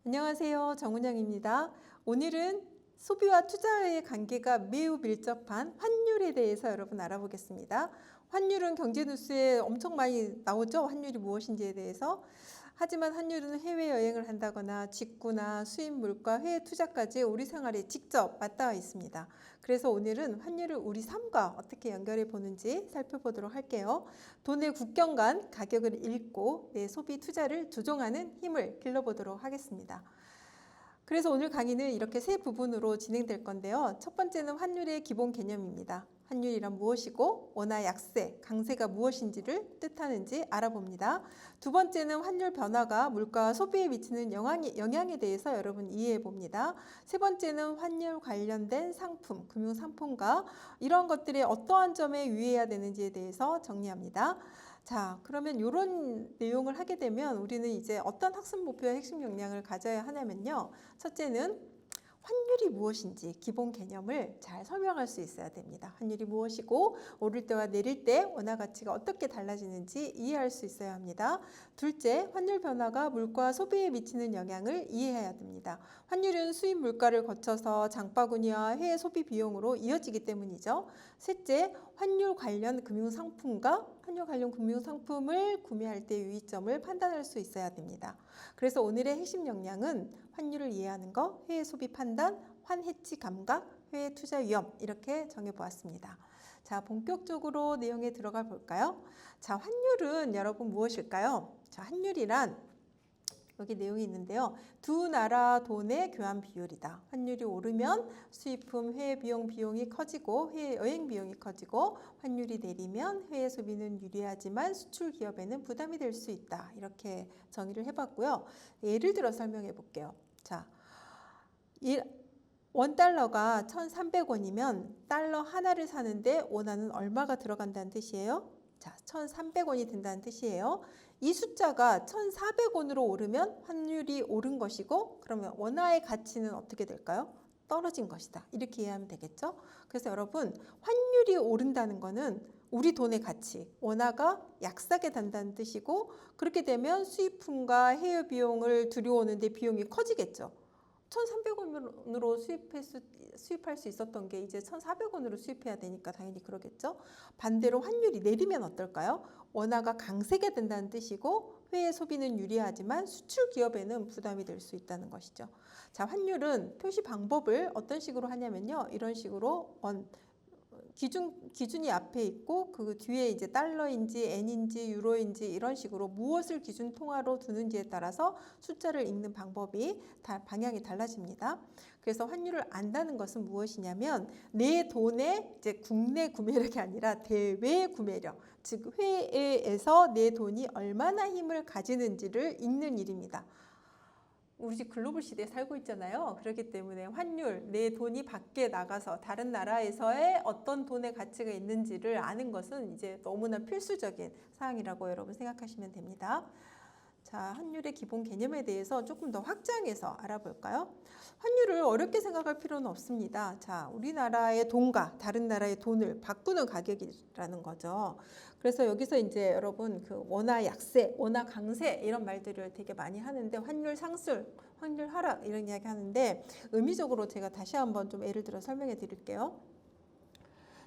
안녕하세요. 정은영입니다. 오늘은 소비와 투자의 관계가 매우 밀접한 환율에 대해서 여러분 알아보겠습니다. 환율은 경제 뉴스에 엄청 많이 나오죠. 환율이 무엇인지에 대해서. 하지만 환율은 해외여행을 한다거나 직구나 수입 물가, 해외 투자까지 우리 생활에 직접 맞닿아 있습니다. 그래서 오늘은 환율을 우리 삶과 어떻게 연결해 보는지 살펴보도록 할게요. 돈의 국경 간 가격을 읽고 내 소비 투자를 조종하는 힘을 길러보도록 하겠습니다. 그래서 오늘 강의는 이렇게 세 부분으로 진행될 건데요. 첫 번째는 환율의 기본 개념입니다. 환율이란 무엇이고 원화 약세, 강세가 무엇인지를 뜻하는지 알아봅니다. 두 번째는 환율 변화가 물가와 소비에 미치는 영향에 대해서 여러분 이해해 봅니다. 세 번째는 환율 관련된 상품, 금융 상품과 이런 것들의 어떠한 점에 유의해야 되는지에 대해서 정리합니다. 자, 그러면 이런 내용을 하게 되면 우리는 이제 어떤 학습 목표와 핵심 역량을 가져야 하냐면요. 첫째는 환율이 무엇인지 기본 개념을 잘 설명할 수 있어야 됩니다. 환율이 무엇이고 오를 때와 내릴 때 원화 가치가 어떻게 달라지는지 이해할 수 있어야 합니다. 둘째, 환율 변화가 물가와 소비에 미치는 영향을 이해해야 됩니다. 환율은 수입 물가를 거쳐서 장바구니와 해외 소비 비용으로 이어지기 때문이죠. 셋째, 환율 관련 금융상품과 환율 관련 금융상품을 구매할 때 유의점을 판단할 수 있어야 됩니다. 그래서 오늘의 핵심 역량은 환율을 이해하는 것, 해외 소비 판단, 환해치 감각, 해외 투자 위험 이렇게 정해보았습니다. 자, 본격적으로 내용에 들어가 볼까요? 자, 환율은 여러분 무엇일까요? 자, 환율이란 여기 내용이 있는데요. 두 나라 돈의 교환 비율이다. 환율이 오르면 수입품 해외 비용이 커지고 해외 여행 비용이 커지고 환율이 내리면 해외 소비는 유리하지만 수출 기업에는 부담이 될 수 있다. 이렇게 정의를 해봤고요. 예를 들어 설명해 볼게요. 자, 원달러가 1,300원이면 달러 하나를 사는데 원화는 얼마가 들어간다는 뜻이에요? 자, 1,300원이 든다는 뜻이에요. 이 숫자가 1,400원으로 오르면 환율이 오른 것이고 그러면 원화의 가치는 어떻게 될까요? 떨어진 것이다. 이렇게 이해하면 되겠죠? 그래서 여러분 환율이 오른다는 거는 우리 돈의 가치, 원화가 약세게 된다는 뜻이고 그렇게 되면 수입품과 해외 비용을 들여오는데 비용이 커지겠죠. 1,300원으로 수입할 수 있었던 게 이제 1,400원으로 수입해야 되니까 당연히 그러겠죠. 반대로 환율이 내리면 어떨까요? 원화가 강세게 된다는 뜻이고 해외 소비는 유리하지만 수출 기업에는 부담이 될 수 있다는 것이죠. 자, 환율은 표시 방법을 어떤 식으로 하냐면요. 이런 식으로 기준이 앞에 있고 그 뒤에 이제 달러인지 엔인지 유로인지 이런 식으로 무엇을 기준 통화로 두는지에 따라서 숫자를 읽는 방법이 방향이 달라집니다. 그래서 환율을 안다는 것은 무엇이냐면 내 돈의 이제 국내 구매력이 아니라 대외 구매력, 즉 해외에서 내 돈이 얼마나 힘을 가지는지를 읽는 일입니다. 우리 집 글로벌 시대에 살고 있잖아요. 그렇기 때문에 환율, 내 돈이 밖에 나가서 다른 나라에서의 어떤 돈의 가치가 있는지를 아는 것은 이제 너무나 필수적인 사항이라고 여러분 생각하시면 됩니다. 자, 환율의 기본 개념에 대해서 조금 더 확장해서 알아볼까요? 환율을 어렵게 생각할 필요는 없습니다. 자, 우리나라의 돈과 다른 나라의 돈을 바꾸는 가격이라는 거죠. 그래서 여기서 이제 여러분 그 원화 약세, 원화 강세 이런 말들을 되게 많이 하는데 환율 상승, 환율 하락 이런 이야기 하는데 의미적으로 제가 다시 한번 좀 예를 들어 설명해 드릴게요.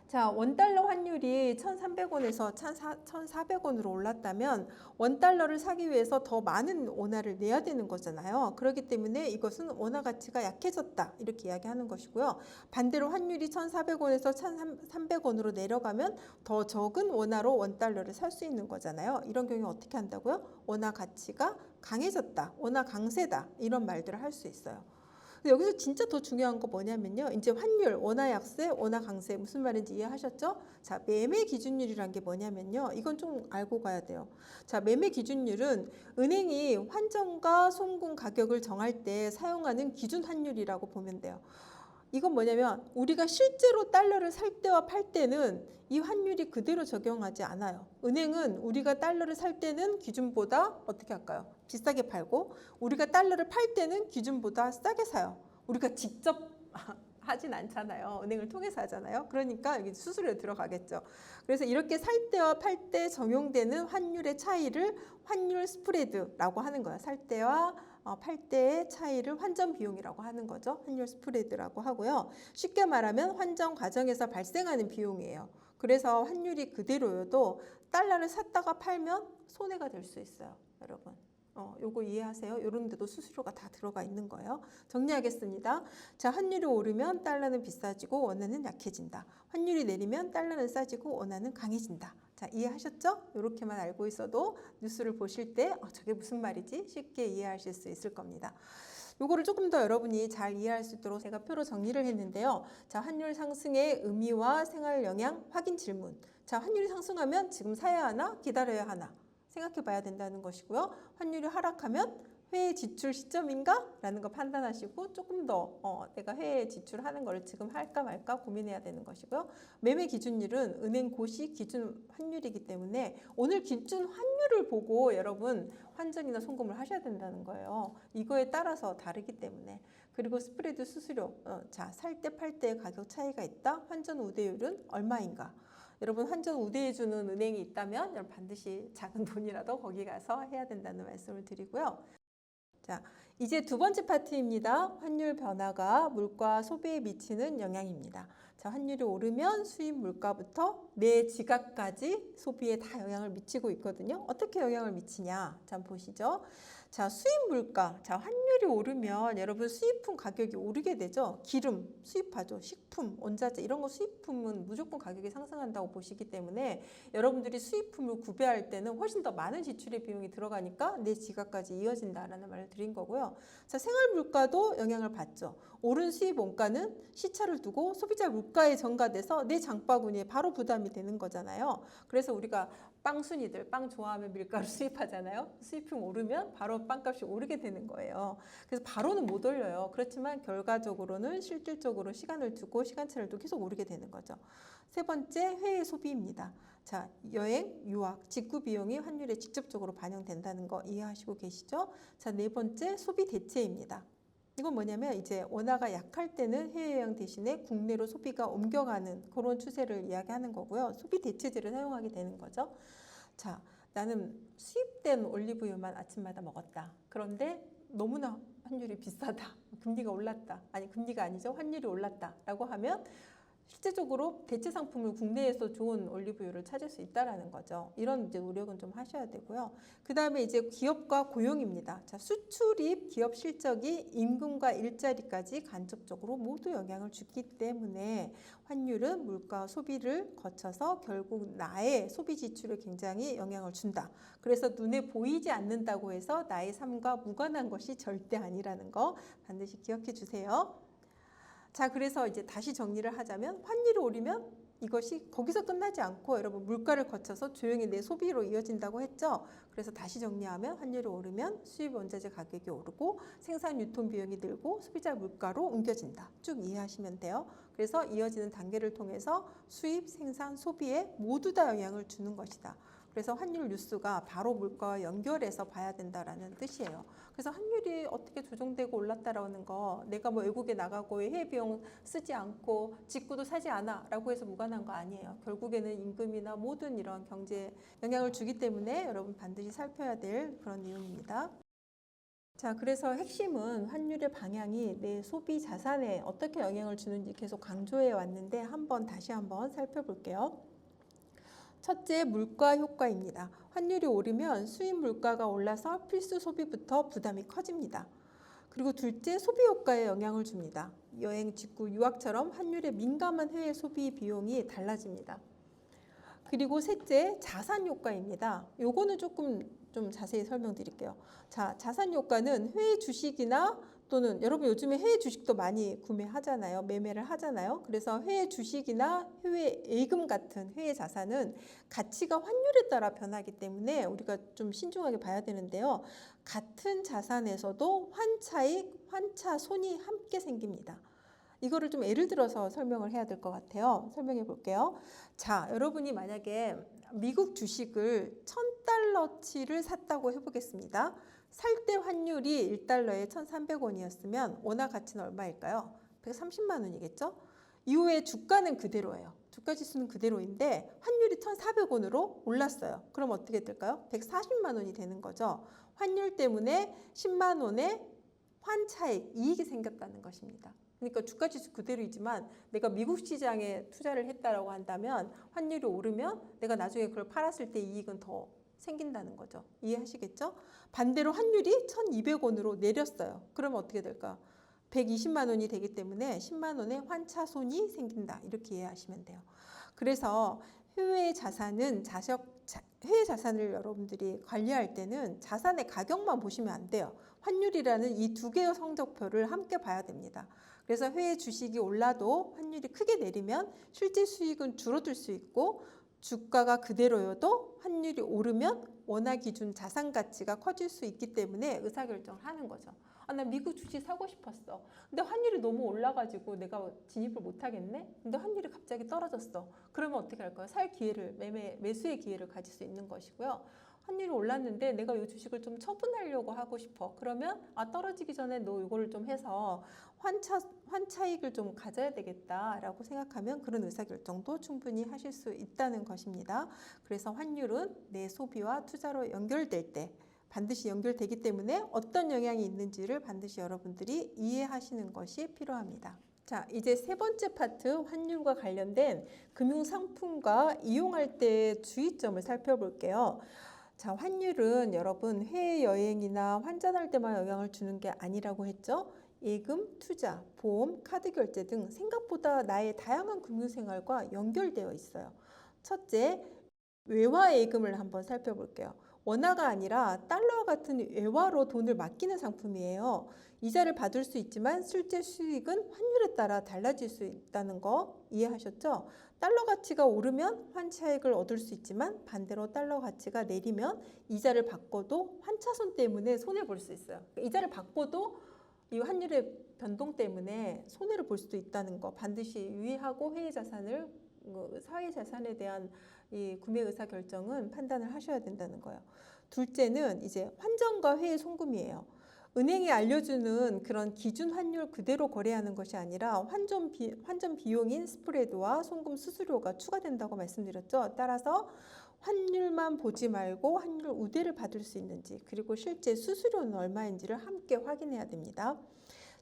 자, 원달러 환율이 1,300원에서 1,400원으로 올랐다면 원달러를 사기 위해서 더 많은 원화를 내야 되는 거잖아요. 그렇기 때문에 이것은 원화 가치가 약해졌다. 이렇게 이야기하는 것이고요. 반대로 환율이 1,400원에서 1,300원으로 내려가면 더 적은 원화로 원달러를 살 수 있는 거잖아요. 이런 경우에 어떻게 한다고요? 원화 가치가 강해졌다. 원화 강세다. 이런 말들을 할 수 있어요. 여기서 진짜 더 중요한 거 뭐냐면요. 이제 환율, 원화 약세, 원화 강세 무슨 말인지 이해하셨죠? 자, 매매 기준율이란 게 뭐냐면요. 이건 좀 알고 가야 돼요. 자, 매매 기준율은 은행이 환전과 송금 가격을 정할 때 사용하는 기준 환율이라고 보면 돼요. 이건 뭐냐면 우리가 실제로 달러를 살 때와 팔 때는 이 환율이 그대로 적용하지 않아요. 은행은 우리가 달러를 살 때는 기준보다 어떻게 할까요? 비싸게 팔고 우리가 달러를 팔 때는 기준보다 싸게 사요. 우리가 직접 하진 않잖아요. 은행을 통해서 하잖아요. 그러니까 여기 수수료에 들어가겠죠. 그래서 이렇게 살 때와 팔 때 적용되는 환율의 차이를 환율 스프레드라고 하는 거예요. 살 때와 팔 때의 차이를 환전 비용이라고 하는 거죠. 환율 스프레드라고 하고요. 쉽게 말하면 환전 과정에서 발생하는 비용이에요. 그래서 환율이 그대로여도 달러를 샀다가 팔면 손해가 될 수 있어요, 여러분. 요거 이해하세요? 요런 데도 수수료가 다 들어가 있는 거예요. 정리하겠습니다. 자, 환율이 오르면 달러는 비싸지고 원화는 약해진다. 환율이 내리면 달러는 싸지고 원화는 강해진다. 자, 이해하셨죠? 이렇게만 알고 있어도 뉴스를 보실 때 저게 무슨 말이지? 쉽게 이해하실 수 있을 겁니다. 요거를 조금 더 여러분이 잘 이해할 수 있도록 제가 표로 정리를 했는데요. 자, 환율 상승의 의미와 생활 영향 확인 질문. 자, 환율이 상승하면 지금 사야 하나? 기다려야 하나? 생각해 봐야 된다는 것이고요. 환율이 하락하면 회의 지출 시점인가? 라는 거 판단하시고 조금 더 내가 회의 지출하는 걸 지금 할까 말까 고민해야 되는 것이고요. 매매 기준일은 은행 고시 기준 환율이기 때문에 오늘 기준 환율을 보고 여러분 환전이나 송금을 하셔야 된다는 거예요. 이거에 따라서 다르기 때문에. 그리고 스프레드 수수료, 자, 살 때 팔 때 가격 차이가 있다. 환전 우대율은 얼마인가? 여러분 환전 우대해 주는 은행이 있다면 여러분 반드시 작은 돈이라도 거기 가서 해야 된다는 말씀을 드리고요. 자, 이제 두 번째 파트입니다. 환율 변화가 물가 소비에 미치는 영향입니다. 자, 환율이 오르면 수입 물가부터 내 지갑까지 소비에 다 영향을 미치고 있거든요. 어떻게 영향을 미치냐? 자, 보시죠. 자, 수입 물가. 자, 환율이 오르면 여러분 수입품 가격이 오르게 되죠. 기름 수입하죠. 식품, 원자재 이런 거 수입품은 무조건 가격이 상승한다고 보시기 때문에 여러분들이 수입품을 구매할 때는 훨씬 더 많은 지출의 비용이 들어가니까 내 지갑까지 이어진다라는 말을 드린 거고요. 자, 생활 물가도 영향을 받죠. 오른 수입 원가는 시차를 두고 소비자 물가에 전가돼서 내 장바구니에 바로 부담이 되는 거잖아요. 그래서 우리가 빵순이들, 빵 좋아하면 밀가루 수입하잖아요. 수입품 오르면 바로 빵값이 오르게 되는 거예요. 그래서 바로는 못 올려요. 그렇지만 결과적으로는 실질적으로 시간을 두고 시간차를 두고 계속 오르게 되는 거죠. 세 번째, 해외 소비입니다. 자, 여행, 유학, 직구 비용이 환율에 직접적으로 반영된다는 거 이해하시고 계시죠? 자, 네 번째, 소비 대체입니다. 이건 뭐냐면 이제 원화가 약할 때는 해외여행 대신에 국내로 소비가 옮겨가는 그런 추세를 이야기하는 거고요. 소비 대체제를 사용하게 되는 거죠. 자, 나는 수입된 올리브유만 아침마다 먹었다. 그런데 너무나 환율이 비싸다. 금리가 올랐다. 아니, 금리가 아니죠. 환율이 올랐다. 라고 하면 실제적으로 대체 상품을 국내에서 좋은 올리브유를 찾을 수 있다라는 거죠. 이런 이제 노력은 좀 하셔야 되고요. 그 다음에 이제 기업과 고용입니다. 자, 수출입 기업 실적이 임금과 일자리까지 간접적으로 모두 영향을 주기 때문에 환율은 물가 소비를 거쳐서 결국 나의 소비 지출에 굉장히 영향을 준다. 그래서 눈에 보이지 않는다고 해서 나의 삶과 무관한 것이 절대 아니라는 거 반드시 기억해 주세요. 자, 그래서 이제 다시 정리를 하자면 환율이 오르면 이것이 거기서 끝나지 않고 여러분 물가를 거쳐서 조용히 내 소비로 이어진다고 했죠. 그래서 다시 정리하면 환율이 오르면 수입 원자재 가격이 오르고 생산 유통 비용이 늘고 소비자 물가로 옮겨진다. 쭉 이해하시면 돼요. 그래서 이어지는 단계를 통해서 수입, 생산, 소비에 모두 다 영향을 주는 것이다. 그래서 환율 뉴스가 바로 물가와 연결해서 봐야 된다라는 뜻이에요. 그래서 환율이 어떻게 조정되고 올랐다라는 거 내가 뭐 외국에 나가고 해외 비용 쓰지 않고 직구도 사지 않아 라고 해서 무관한 거 아니에요. 결국에는 임금이나 모든 이런 경제에 영향을 주기 때문에 여러분 반드시 살펴야 될 그런 내용입니다. 자, 그래서 핵심은 환율의 방향이 내 소비 자산에 어떻게 영향을 주는지 계속 강조해 왔는데 다시 한번 살펴볼게요. 첫째, 물가 효과입니다. 환율이 오르면 수입 물가가 올라서 필수 소비부터 부담이 커집니다. 그리고 둘째, 소비 효과에 영향을 줍니다. 여행, 직구, 유학처럼 환율에 민감한 해외 소비 비용이 달라집니다. 그리고 셋째, 자산 효과입니다. 요거는 조금 좀 자세히 설명드릴게요. 자, 자산 효과는 해외 주식이나 또는 여러분 요즘에 해외 주식도 많이 구매하잖아요. 매매를 하잖아요. 그래서 해외 주식이나 해외 예금 같은 해외 자산은 가치가 환율에 따라 변하기 때문에 우리가 좀 신중하게 봐야 되는데요. 같은 자산에서도 환차익, 환차손이 함께 생깁니다. 이거를 좀 예를 들어서 설명을 해야 될 것 같아요. 설명해 볼게요. 자, 여러분이 만약에 미국 주식을 1,000달러치를 샀다고 해보겠습니다. 살 때 환율이 1달러에 1,300원이었으면 원화 가치는 얼마일까요? 130만 원이겠죠? 이후에 주가는 그대로예요. 주가지수는 그대로인데 환율이 1,400원으로 올랐어요. 그럼 어떻게 될까요? 140만 원이 되는 거죠. 환율 때문에 10만 원의 환차익, 이익이 생겼다는 것입니다. 그러니까 주가지수 그대로이지만 내가 미국 시장에 투자를 했다라고 한다면 환율이 오르면 내가 나중에 그걸 팔았을 때 이익은 더 생긴다는 거죠. 이해하시겠죠? 반대로 환율이 1,200원으로 내렸어요. 그러면 어떻게 될까요? 120만 원이 되기 때문에 10만 원의 환차손이 생긴다. 이렇게 이해하시면 돼요. 그래서 해외 자산을 여러분들이 관리할 때는 자산의 가격만 보시면 안 돼요. 환율이라는 이 두 개의 성적표를 함께 봐야 됩니다. 그래서 해외 주식이 올라도 환율이 크게 내리면 실제 수익은 줄어들 수 있고, 주가가 그대로여도 환율이 오르면 원화 기준 자산 가치가 커질 수 있기 때문에 의사결정을 하는 거죠. 나 미국 주식 사고 싶었어. 근데 환율이 너무 올라가지고 내가 진입을 못 하겠네? 근데 환율이 갑자기 떨어졌어. 그러면 어떻게 할까요? 살 기회를, 매수의 기회를 가질 수 있는 것이고요. 환율이 올랐는데 내가 이 주식을 좀 처분하려고 하고 싶어. 그러면 떨어지기 전에 너 이거를 좀 해서 환차익을 좀 가져야 되겠다라고 생각하면 그런 의사결정도 충분히 하실 수 있다는 것입니다. 그래서 환율은 내 소비와 투자로 연결될 때 반드시 연결되기 때문에 어떤 영향이 있는지를 반드시 여러분들이 이해하시는 것이 필요합니다. 자, 이제 세 번째 파트, 환율과 관련된 금융상품과 이용할 때의 주의점을 살펴볼게요. 자, 환율은 여러분 해외여행이나 환전할 때만 영향을 주는 게 아니라고 했죠. 예금, 투자, 보험, 카드 결제 등 생각보다 나의 다양한 금융생활과 연결되어 있어요. 첫째, 외화 예금을 한번 살펴볼게요. 원화가 아니라 달러와 같은 외화로 돈을 맡기는 상품이에요. 이자를 받을 수 있지만 실제 수익은 환율에 따라 달라질 수 있다는 거 이해하셨죠? 달러 가치가 오르면 환차익을 얻을 수 있지만 반대로 달러 가치가 내리면 이자를 받고도 환차손 때문에 손해볼 수 있어요. 이자를 받고도 이 환율의 변동 때문에 손해를 볼 수도 있다는 거 반드시 유의하고 사회 자산에 대한 이 구매 의사 결정은 판단을 하셔야 된다는 거예요. 둘째는 이제 환전과 회의 송금이에요. 은행이 알려주는 그런 기준 환율 그대로 거래하는 것이 아니라 환전 비용인 스프레드와 송금 수수료가 추가된다고 말씀드렸죠. 따라서 환율만 보지 말고 환율 우대를 받을 수 있는지, 그리고 실제 수수료는 얼마인지를 함께 확인해야 됩니다.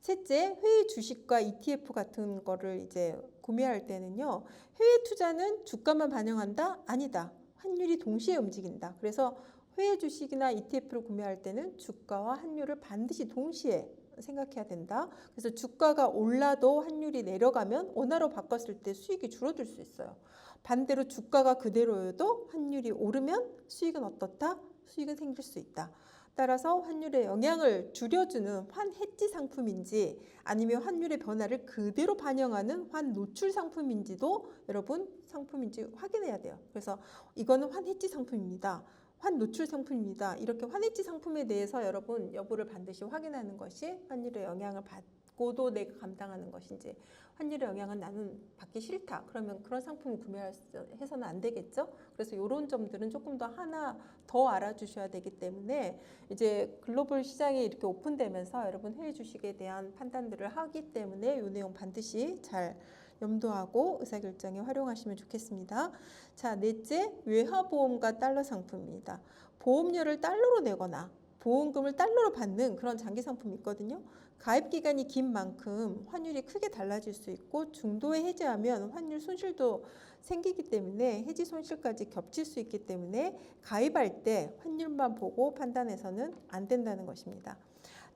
셋째, 해외 주식과 ETF 같은 거를 이제 구매할 때는요, 해외 투자는 주가만 반영한다? 아니다. 환율이 동시에 움직인다. 그래서 해외 주식이나 ETF를 구매할 때는 주가와 환율을 반드시 동시에 생각해야 된다. 그래서 주가가 올라도 환율이 내려가면 원화로 바꿨을 때 수익이 줄어들 수 있어요. 반대로 주가가 그대로여도 환율이 오르면 수익은 어떻다? 수익은 생길 수 있다. 따라서 환율의 영향을 줄여주는 환해지 상품인지 아니면 환율의 변화를 그대로 반영하는 환노출 상품인지도 여러분 상품인지 확인해야 돼요. 그래서 이거는 환해지 상품입니다. 환노출 상품입니다. 이렇게 환해지 상품에 대해서 여러분 여부를 반드시 확인하는 것이 환율의 영향을 받고도 내가 감당하는 것인지, 환율의 영향은 나는 받기 싫다. 그러면 그런 상품을 구매해서는 안 되겠죠. 그래서 이런 점들은 조금 더 하나 더 알아주셔야 되기 때문에 이제 글로벌 시장이 이렇게 오픈되면서 여러분 해외 주식에 대한 판단들을 하기 때문에 이 내용 반드시 잘 염두하고 의사결정에 활용하시면 좋겠습니다. 자, 넷째, 외화보험과 달러 상품입니다. 보험료를 달러로 내거나 보험금을 달러로 받는 그런 장기 상품이 있거든요. 가입 기간이 긴 만큼 환율이 크게 달라질 수 있고 중도에 해지하면 환율 손실도 생기기 때문에 해지 손실까지 겹칠 수 있기 때문에 가입할 때 환율만 보고 판단해서는 안 된다는 것입니다.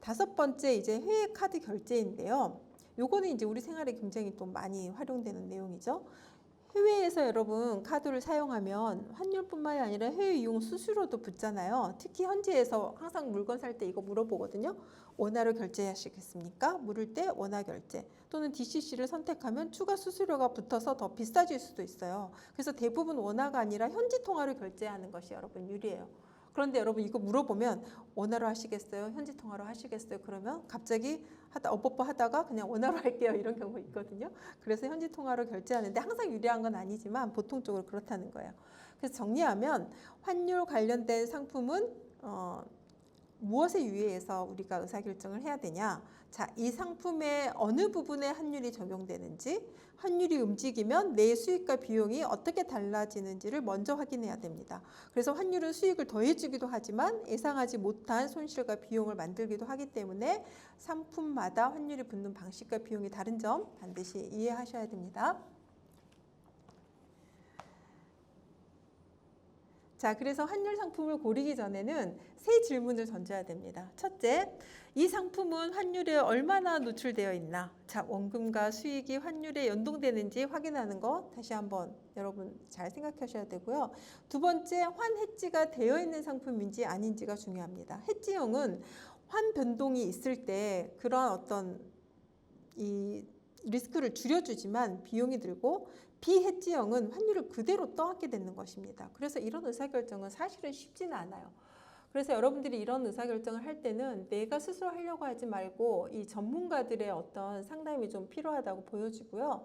다섯 번째, 이제 해외 카드 결제인데요. 요거는 이제 우리 생활에 굉장히 또 많이 활용되는 내용이죠. 해외에서 여러분 카드를 사용하면 환율뿐만이 아니라 해외 이용 수수료도 붙잖아요. 특히 현지에서 항상 물건 살 때 이거 물어보거든요. 원화로 결제하시겠습니까? 물을 때 원화 결제 또는 DCC를 선택하면 추가 수수료가 붙어서 더 비싸질 수도 있어요. 그래서 대부분 원화가 아니라 현지 통화로 결제하는 것이 여러분 유리해요. 그런데 여러분 이거 물어보면 원화로 하시겠어요? 현지 통화로 하시겠어요? 그러면 갑자기 하다가 그냥 원화로 할게요. 이런 경우 있거든요. 그래서 현지 통화로 결제하는데 항상 유리한 건 아니지만 보통적으로 그렇다는 거예요. 그래서 정리하면 환율 관련된 상품은 무엇에 유의해서 우리가 의사결정을 해야 되냐? 자, 이 상품의 어느 부분에 환율이 적용되는지, 환율이 움직이면 내 수익과 비용이 어떻게 달라지는지를 먼저 확인해야 됩니다. 그래서 환율은 수익을 더해주기도 하지만 예상하지 못한 손실과 비용을 만들기도 하기 때문에 상품마다 환율이 붙는 방식과 비용이 다른 점 반드시 이해하셔야 됩니다. 자, 그래서 환율 상품을 고르기 전에는 세 질문을 던져야 됩니다. 첫째, 이 상품은 환율에 얼마나 노출되어 있나? 자, 원금과 수익이 환율에 연동되는지 확인하는 거 다시 한번 여러분 잘 생각하셔야 되고요. 두 번째, 환 해지가 되어 있는 상품인지 아닌지가 중요합니다. 해지형은 환 변동이 있을 때 그런 어떤 이 리스크를 줄여주지만 비용이 들고, 비해지형은 환율을 그대로 떠안게 되는 것입니다. 그래서 이런 의사결정은 사실은 쉽지는 않아요. 그래서 여러분들이 이런 의사결정을 할 때는 내가 스스로 하려고 하지 말고 이 전문가들의 어떤 상담이 좀 필요하다고 보여지고요.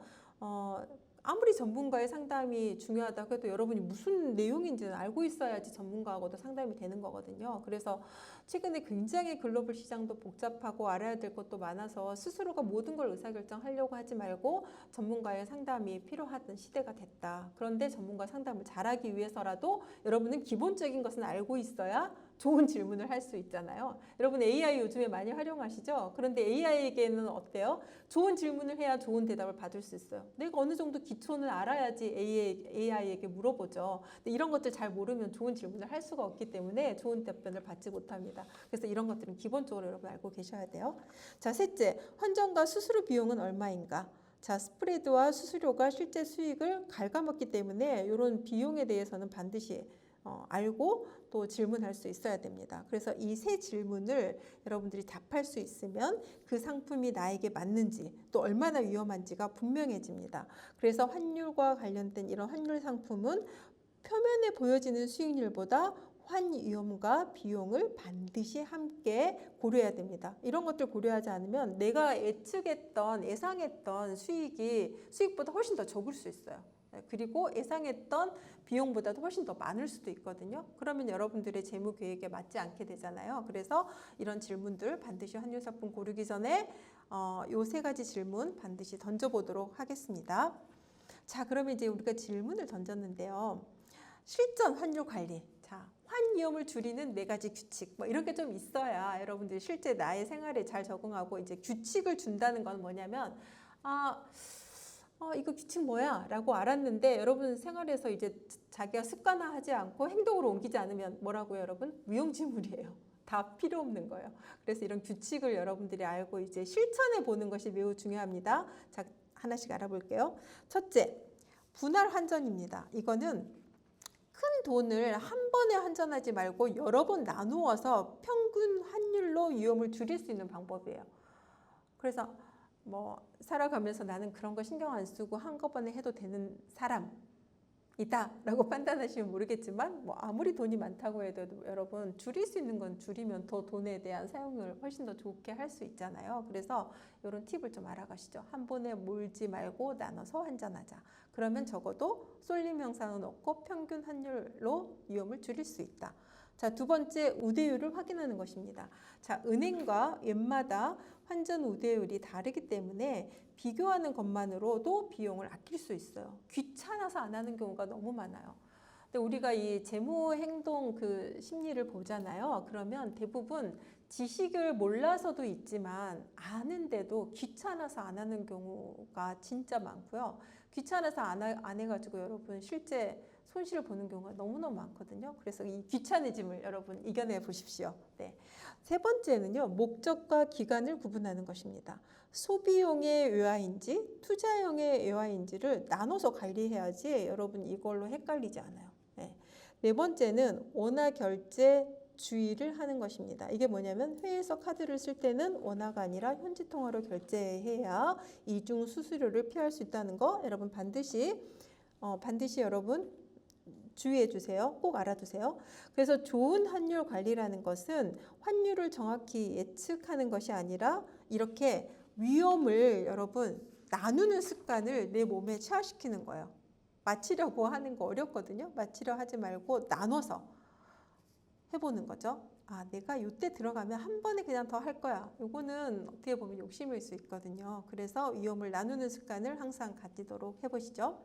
아무리 전문가의 상담이 중요하다고 해도 여러분이 무슨 내용인지는 알고 있어야지 전문가하고도 상담이 되는 거거든요. 그래서 최근에 굉장히 글로벌 시장도 복잡하고 알아야 될 것도 많아서 스스로가 모든 걸 의사결정하려고 하지 말고 전문가의 상담이 필요하던 시대가 됐다. 그런데 전문가 상담을 잘하기 위해서라도 여러분은 기본적인 것은 알고 있어야 좋은 질문을 할 수 있잖아요. 여러분 AI 요즘에 많이 활용하시죠? 그런데 AI에게는 어때요? 좋은 질문을 해야 좋은 대답을 받을 수 있어요. 내가 어느 정도 기초는 알아야지 AI에게 물어보죠. 근데 이런 것들 잘 모르면 좋은 질문을 할 수가 없기 때문에 좋은 답변을 받지 못합니다. 그래서 이런 것들은 기본적으로 여러분 알고 계셔야 돼요. 자, 셋째, 환전과 수수료 비용은 얼마인가? 자, 스프레드와 수수료가 실제 수익을 갉아먹기 때문에 이런 비용에 대해서는 반드시 알고 또 질문할 수 있어야 됩니다. 그래서 이 세 질문을 여러분들이 답할 수 있으면 그 상품이 나에게 맞는지 또 얼마나 위험한지가 분명해집니다. 그래서 환율과 관련된 이런 환율 상품은 표면에 보여지는 수익률보다 환위험과 비용을 반드시 함께 고려해야 됩니다. 이런 것들 고려하지 않으면 내가 예상했던 수익보다 훨씬 더 적을 수 있어요. 그리고 예상했던 비용보다도 훨씬 더 많을 수도 있거든요. 그러면 여러분들의 재무 계획에 맞지 않게 되잖아요. 그래서 이런 질문들 반드시 환율 상품 고르기 전에 요 세 가지 질문 반드시 던져보도록 하겠습니다. 자, 그러면 이제 우리가 질문을 던졌는데요. 실전 환율 관리. 자, 환위험을 줄이는 네 가지 규칙. 뭐 이런 게 좀 있어야 여러분들이 실제 나의 생활에 잘 적응하고, 이제 규칙을 준다는 건 뭐냐면 이거 규칙 뭐야? 라고 알았는데 여러분 생활에서 이제 자기가 습관화하지 않고 행동으로 옮기지 않으면 뭐라고요, 여러분? 무용지물이에요. 다 필요 없는 거예요. 그래서 이런 규칙을 여러분들이 알고 이제 실천해 보는 것이 매우 중요합니다. 자, 하나씩 알아볼게요. 첫째, 분할 환전입니다. 이거는 큰 돈을 한 번에 환전하지 말고 여러 번 나누어서 평균 환율로 위험을 줄일 수 있는 방법이에요. 그래서 살아가면서 나는 그런 거 신경 안 쓰고 한꺼번에 해도 되는 사람이다 라고 판단하시면 모르겠지만, 아무리 돈이 많다고 해도 여러분 줄일 수 있는 건 줄이면 더 돈에 대한 사용을 훨씬 더 좋게 할 수 있잖아요. 그래서 이런 팁을 좀 알아가시죠. 한 번에 몰지 말고 나눠서 환전하자. 그러면 적어도 쏠림 현상은 없고 평균 환율로 위험을 줄일 수 있다. 자, 두 번째, 우대율을 확인하는 것입니다. 자, 은행과 앱마다 환전 우대율이 다르기 때문에 비교하는 것만으로도 비용을 아낄 수 있어요. 귀찮아서 안 하는 경우가 너무 많아요. 근데 우리가 이 재무 행동 그 심리를 보잖아요. 그러면 대부분 지식을 몰라서도 있지만 아는데도 귀찮아서 안 하는 경우가 진짜 많고요. 귀찮아서 안 해가지고 여러분 실제 손실을 보는 경우가 너무너무 많거든요. 그래서 이 귀차니즘을 여러분 이겨내 보십시오. 네. 세 번째는요, 목적과 기간을 구분하는 것입니다. 소비용의 외화인지 투자용의 외화인지를 나눠서 관리해야지 여러분 이걸로 헷갈리지 않아요. 네. 네 번째는 원화 결제 주의를 하는 것입니다. 이게 뭐냐면 회에서 카드를 쓸 때는 원화가 아니라 현지 통화로 결제해야 이중 수수료를 피할 수 있다는 거 여러분 반드시 여러분 주의해 주세요. 꼭 알아두세요. 그래서 좋은 환율 관리라는 것은 환율을 정확히 예측하는 것이 아니라 이렇게 위험을 여러분 나누는 습관을 내 몸에 체화시키는 거예요. 맞히려고 하는 거 어렵거든요. 맞히려 하지 말고 나눠서 해보는 거죠. 아, 내가 이때 들어가면 한 번에 그냥 더 할 거야. 요거는 어떻게 보면 욕심일 수 있거든요. 그래서 위험을 나누는 습관을 항상 가지도록 해보시죠.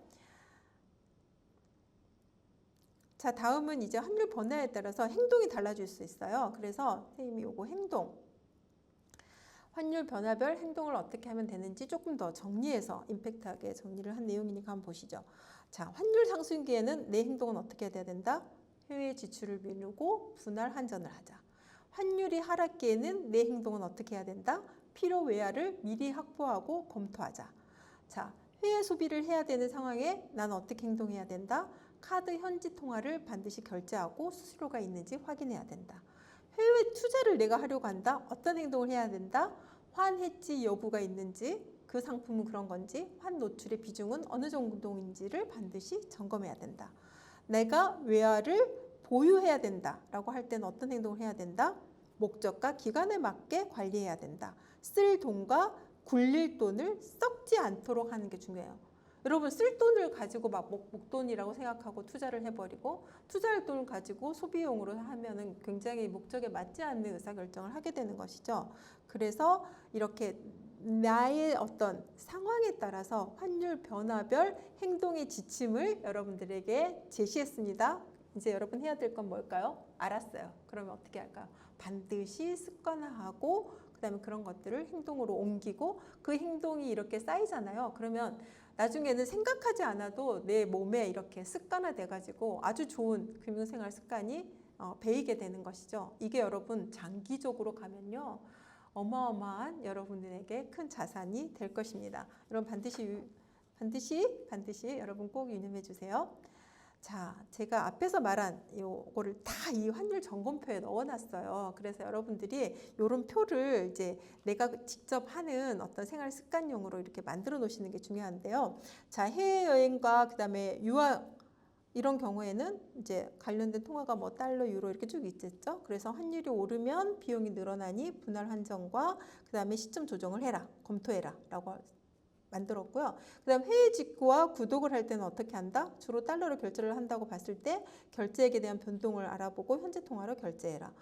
자, 다음은 이제 환율 변화에 따라서 행동이 달라질 수 있어요. 그래서 선생님이 요거 행동, 환율 변화별 행동을 어떻게 하면 되는지 조금 더 정리해서 임팩트하게 정리를 한 내용이니까 한번 보시죠. 자, 환율 상승기에는 내 행동은 어떻게 해야 된다? 해외 지출을 미루고 분할 환전을 하자. 환율이 하락기에는 내 행동은 어떻게 해야 된다? 필요 외야를 미리 확보하고 검토하자. 자, 해외 소비를 해야 되는 상황에 난 어떻게 행동해야 된다? 카드 현지 통화를 반드시 결제하고 수수료가 있는지 확인해야 된다. 해외 투자를 내가 하려고 한다? 어떤 행동을 해야 된다? 환 해지 여부가 있는지, 그 상품은 그런 건지, 환 노출의 비중은 어느 정도인지를 반드시 점검해야 된다. 내가 외화를 보유해야 된다 라고 할 때는 어떤 행동을 해야 된다? 목적과 기간에 맞게 관리해야 된다. 쓸 돈과 굴릴 돈을 썩지 않도록 하는 게 중요해요. 여러분, 쓸 돈을 가지고 막 목돈이라고 생각하고 투자를 해버리고, 투자할 돈을 가지고 소비용으로 하면은 굉장히 목적에 맞지 않는 의사결정을 하게 되는 것이죠. 그래서 이렇게 나의 어떤 상황에 따라서 환율 변화별 행동의 지침을 여러분들에게 제시했습니다. 이제 여러분 해야 될 건 뭘까요? 알았어요. 그러면 어떻게 할까요? 반드시 습관화하고 그다음에 그런 것들을 행동으로 옮기고, 그 행동이 이렇게 쌓이잖아요. 그러면 나중에는 생각하지 않아도 내 몸에 이렇게 습관화돼 가지고 아주 좋은 금융생활 습관이 배이게 되는 것이죠. 이게 여러분 장기적으로 가면요, 어마어마한 여러분들에게 큰 자산이 될 것입니다. 여러분 반드시 여러분 꼭 유념해 주세요. 자, 제가 앞에서 말한 요거를 다 이 환율 점검표에 넣어놨어요. 그래서 여러분들이 요런 표를 이제 내가 직접 하는 어떤 생활 습관용으로 이렇게 만들어 놓으시는 게 중요한데요. 자, 해외여행과 그다음에 유학 이런 경우에는 이제 관련된 통화가 뭐 달러, 유로 이렇게 쭉 있겠죠. 그래서 환율이 오르면 비용이 늘어나니 분할 환전과 그다음에 시점 조정을 해라, 검토해라 라고 만들었고요. 그다음 해외 직구와 구독을 할 때는 어떻게 한다? 주로 달러로 결제를 한다고 봤을 때 결제액에 대한 변동을 알아보고 현재 통화로 결제해라.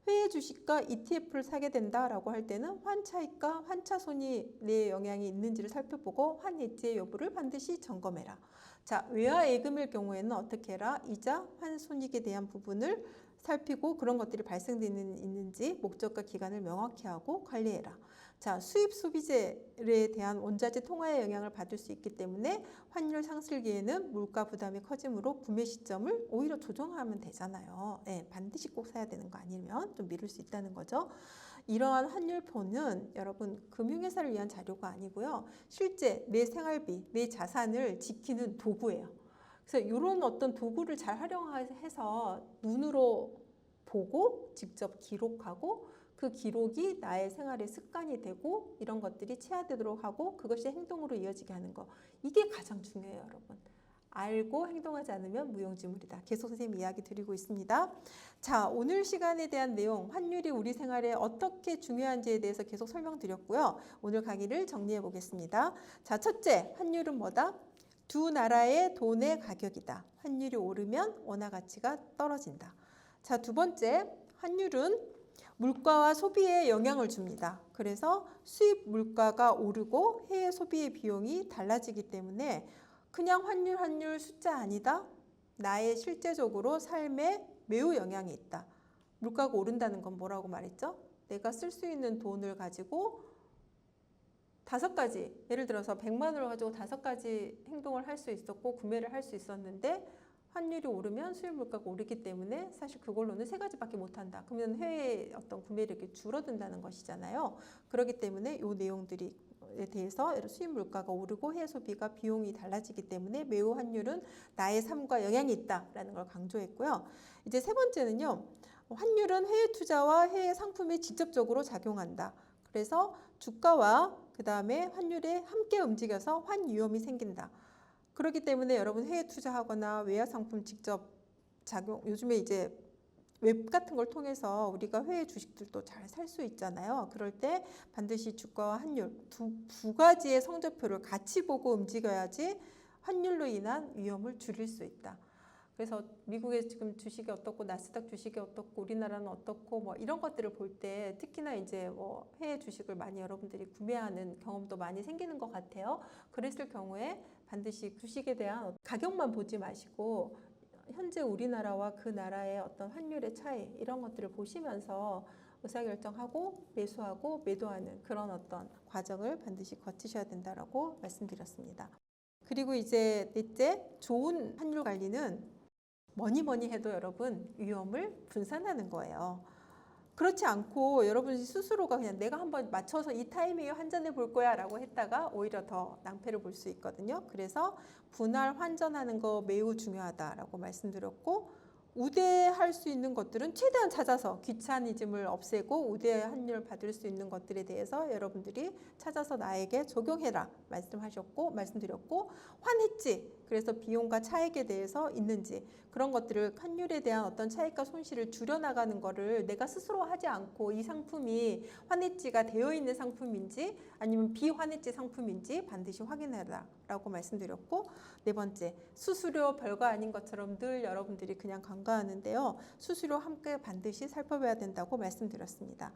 해외 주식과 ETF를 사게 된다라고 할 때는 환차익과 환차손이 내 영향이 있는지를 살펴보고 환해지의 여부를 반드시 점검해라. 자, 외화 예금일 경우에는 어떻게 해라? 이자, 환손익에 대한 부분을 살피고 그런 것들이 발생되는 있는지 목적과 기간을 명확히 하고 관리해라. 자, 수입 소비재에 대한 원자재 통화의 영향을 받을 수 있기 때문에 환율 상승기에는 물가 부담이 커지므로 구매 시점을 오히려 조정하면 되잖아요. 네, 반드시 꼭 사야 되는 거 아니면 좀 미룰 수 있다는 거죠. 이러한 환율표는 여러분 금융회사를 위한 자료가 아니고요. 실제 내 생활비, 내 자산을 지키는 도구예요. 그래서 이런 어떤 도구를 잘 활용해서 눈으로 보고 직접 기록하고 그 기록이 나의 생활의 습관이 되고 이런 것들이 체화되도록 하고 그것이 행동으로 이어지게 하는 거. 이게 가장 중요해요, 여러분. 알고 행동하지 않으면 무용지물이다. 계속 선생님 이야기 드리고 있습니다. 자, 오늘 시간에 대한 내용, 환율이 우리 생활에 어떻게 중요한지에 대해서 계속 설명드렸고요. 오늘 강의를 정리해 보겠습니다. 자, 첫째, 환율은 뭐다? 두 나라의 돈의 가격이다. 환율이 오르면 원화 가치가 떨어진다. 자, 두 번째, 환율은 물가와 소비에 영향을 줍니다. 그래서 수입 물가가 오르고 해외 소비의 비용이 달라지기 때문에 그냥 환율 숫자 아니다. 나의 실제적으로 삶에 매우 영향이 있다. 물가가 오른다는 건 뭐라고 말했죠? 내가 쓸 수 있는 돈을 가지고 5가지, 예를 들어서 100만 원을 가지고 5가지 행동을 할 수 있었고 구매를 할 수 있었는데 환율이 오르면 수입 물가가 오르기 때문에 사실 그걸로는 3가지밖에 못한다. 그러면 해외 어떤 구매력이 줄어든다는 것이잖아요. 그렇기 때문에 이 내용들에 대해서 수입 물가가 오르고 해외 소비가 비용이 달라지기 때문에 매우 환율은 나의 삶과 영향이 있다라는 걸 강조했고요. 이제 세 번째는요. 환율은 해외 투자와 해외 상품에 직접적으로 작용한다. 그래서 주가와 그 다음에 환율에 함께 움직여서 환위험이 생긴다. 그렇기 때문에 여러분 해외 투자하거나 외화 상품 직접 작용, 요즘에 이제 웹 같은 걸 통해서 우리가 해외 주식들도 잘 살 수 있잖아요. 그럴 때 반드시 주가와 환율 두 가지의 성적표를 같이 보고 움직여야지 환율로 인한 위험을 줄일 수 있다. 그래서 미국의 지금 주식이 어떻고 나스닥 주식이 어떻고 우리나라는 어떻고 뭐 이런 것들을 볼 때 특히나 이제 뭐 해외 주식을 많이 여러분들이 구매하는 경험도 많이 생기는 것 같아요. 그랬을 경우에 반드시 주식에 대한 가격만 보지 마시고 현재 우리나라와 그 나라의 어떤 환율의 차이 이런 것들을 보시면서 의사결정하고 매수하고 매도하는 그런 어떤 과정을 반드시 거치셔야 된다라고 말씀드렸습니다. 그리고 이제 넷째, 좋은 환율 관리는 뭐니 해도 여러분 위험을 분산하는 거예요. 그렇지 않고 여러분 스스로가 그냥 내가 한번 맞춰서 이 타이밍에 환전해 볼 거야 라고 했다가 오히려 더 낭패를 볼 수 있거든요. 그래서 분할 환전하는 거 매우 중요하다라고 말씀드렸고, 우대할 수 있는 것들은 최대한 찾아서 귀차니즘을 없애고 우대 환율 받을 수 있는 것들에 대해서 여러분들이 찾아서 나에게 적용해라 말씀드렸고, 환했지 그래서 비용과 차익에 대해서 있는지 그런 것들을 환율에 대한 어떤 차익과 손실을 줄여나가는 거를 내가 스스로 하지 않고 이 상품이 환해지가 되어 있는 상품인지 아니면 비환해지 상품인지 반드시 확인해라 라고 말씀드렸고, 네 번째, 수수료 별거 아닌 것처럼 늘 여러분들이 그냥 간과하는데요. 수수료 함께 반드시 살펴봐야 된다고 말씀드렸습니다.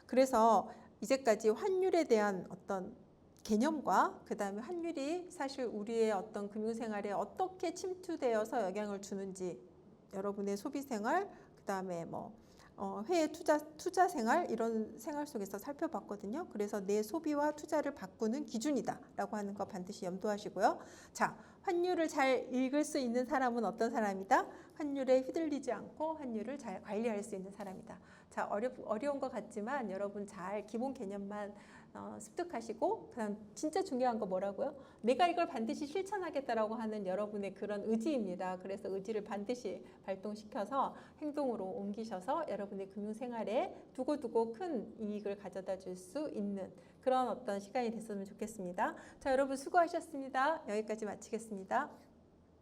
그래서 이제까지 환율에 대한 어떤 개념과 그 다음에 환율이 사실 우리의 어떤 금융생활에 어떻게 침투되어서 영향을 주는지 여러분의 소비생활, 그 다음에 해외 투자 생활 이런 생활 속에서 살펴봤거든요. 그래서 내 소비와 투자를 바꾸는 기준이다라고 하는 거 반드시 염두하시고요. 자, 환율을 잘 읽을 수 있는 사람은 어떤 사람이다? 환율에 휘둘리지 않고 환율을 잘 관리할 수 있는 사람이다. 자, 어려운 것 같지만 여러분 잘 기본 개념만 습득하시고, 그다음 진짜 중요한 거 뭐라고요? 내가 이걸 반드시 실천하겠다라고 하는 여러분의 그런 의지입니다. 그래서 의지를 반드시 발동시켜서 행동으로 옮기셔서 여러분의 금융생활에 두고두고 큰 이익을 가져다 줄 수 있는 그런 어떤 시간이 됐으면 좋겠습니다. 자, 여러분 수고하셨습니다. 여기까지 마치겠습니다.